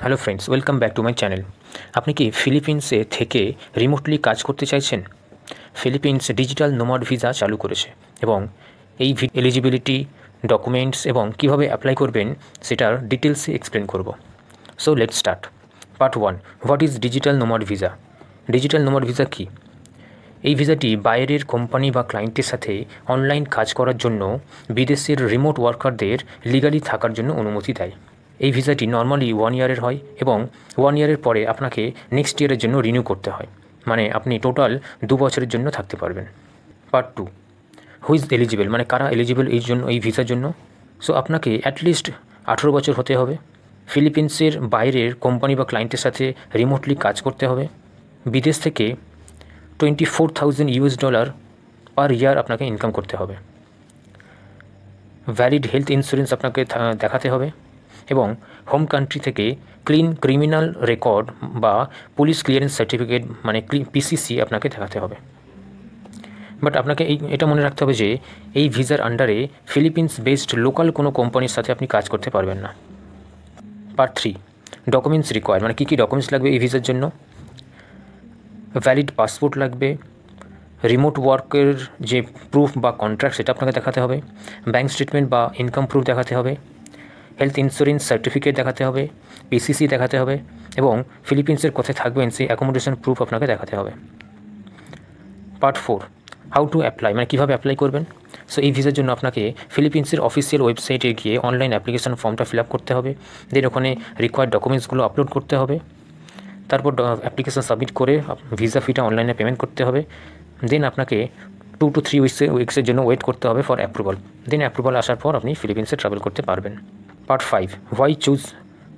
Hello friends, welcome back to my channel. আপনি কি ফিলিপিন্সে থেকে রিমোটলি কাজ করতে চাইছেন? ফিলিপিন্স ডিজিটাল নোমাড ভিসা চালু করেছে এবং এই এলিজিবিলিটি, ডকুমেন্টস এবং কীভাবে অ্যাপ্লাই করবেন সেটার ডিটেলসে এক্সপ্লেন করব। So let's start. Part 1, what is digital nomad visa? Digital nomad visa কী? এই ভিসাটি বাইরের কোম্পানি বা ক্লায়েন্টের সাথে অনলাইন কাজ করার জন্য বিদেশের রিমোট ওয়ার্কারদের লিগালি থাকার জন্য অনুমতি দেয়। এই ভিসাটি নর্মালি 1 ইয়ারের হয় এবং 1 ইয়ারের পরে আপনাকে নেক্সট ইয়ারের জন্য রিনিউ করতে হয়, মানে আপনি টোটাল 2 বছরের জন্য থাকতে পারবেন। পার্ট 2, হু ইজ এলিজিবল, মানে কারা এলিজিবল এই ভিসার জন্য? সো আপনাকে অ্যাটলিস্ট 18 বছর হতে হবে, ফিলিপিন্সের বাইরের কোম্পানি বা ক্লায়েন্টের সাথে রিমোটলি কাজ করতে হবে, বিদেশ থেকে $24,000 পার ইয়ার আপনাকে ইনকাম করতে হবে, ভ্যালিড হেলথ ইন্স্যুরেন্স আপনাকে দেখাতে হবে এবং হোম কান্ট্রি থেকে ক্লিন ক্রিমিনাল রেকর্ড বা পুলিশ ক্লিয়ারেন্স সার্টিফিকেট মানে পিসিসি আপনাকে দেখাতে হবে। বাট আপনাকে এটা মনে রাখতে হবে যে এই ভিসার আন্ডারে ফিলিপিন্স বেসড লোকাল কোনো কোম্পানির সাথে আপনি কাজ করতে পারবেন না। পার্ট 3, ডকুমেন্টস রিকোয়ার্ড, মানে কী কী ডকুমেন্টস লাগবে এই ভিসার জন্য? ভ্যালিড পাসপোর্ট লাগবে, রিমোট ওয়ার্কের যে প্রুফ বা কন্ট্রাক্ট সেটা আপনাকে দেখাতে হবে, ব্যাঙ্ক স্টেটমেন্ট বা ইনকাম প্রুফ দেখাতে হবে, হেলথ ইন্স্যুরেন্স সার্টিফিকেট দেখাতে হবে, পিসিসি দেখাতে হবে এবং ফিলিপিন্সের কোথায় থাকবেন সেই অ্যাকোমোডেশন প্রুফ আপনাকে দেখাতে হবে। পার্ট 4, হাউ টু অ্যাপ্লাই, মানে কীভাবে অ্যাপ্লাই করবেন? সো এই ভিসার জন্য আপনাকে ফিলিপিন্সের অফিসিয়াল ওয়েবসাইটে গিয়ে অনলাইন অ্যাপ্লিকেশন ফর্মটা ফিল আপ করতে হবে, দেন ওখানে রিকোয়ার্ড ডকুমেন্টসগুলো আপলোড করতে হবে, তারপর অ্যাপ্লিকেশন সাবমিট করে ভিসা ফিটা অনলাইনে পেমেন্ট করতে হবে, দেন আপনাকে 2 to 3 উইক্সের জন্য ওয়েট করতে হবে ফর অ্যাপ্রুভাল, দেন অ্যাপ্রুভাল আসার পর আপনি ফিলিপিন্সে ট্রাভেল করতে পারবেন। পার্ট 5, হোয়াই চুজ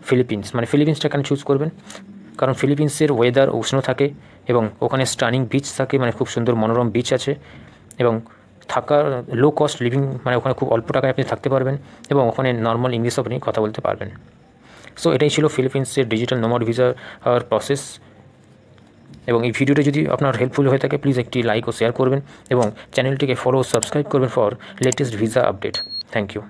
ফিলিপিন্স, মানে ফিলিপিন্সটা কেন চুজ করবেন? কারণ ফিলিপিন্সের ওয়েদার উষ্ণ থাকে এবং ওখানে স্টানিং বিচ থাকে, মানে খুব সুন্দর মনোরম বিচ আছে এবং থাকার লো কস্ট লিভিং, মানে ওখানে খুব অল্প টাকায় আপনি থাকতে পারবেন এবং ওখানে নর্মাল ইংলিশও আপনি কথা বলতে পারবেন। সো এটাই ছিল ফিলিপিন্সের ডিজিটাল নোমাড ভিসার প্রসেস। এবং এই ভিডিওটা যদি আপনার হেল্পফুল হয়ে থাকে প্লিজ একটি লাইক ও শেয়ার করবেন এবং চ্যানেলটিকে ফলো ও সাবস্ক্রাইব করবেন for latest visa update. Thank you.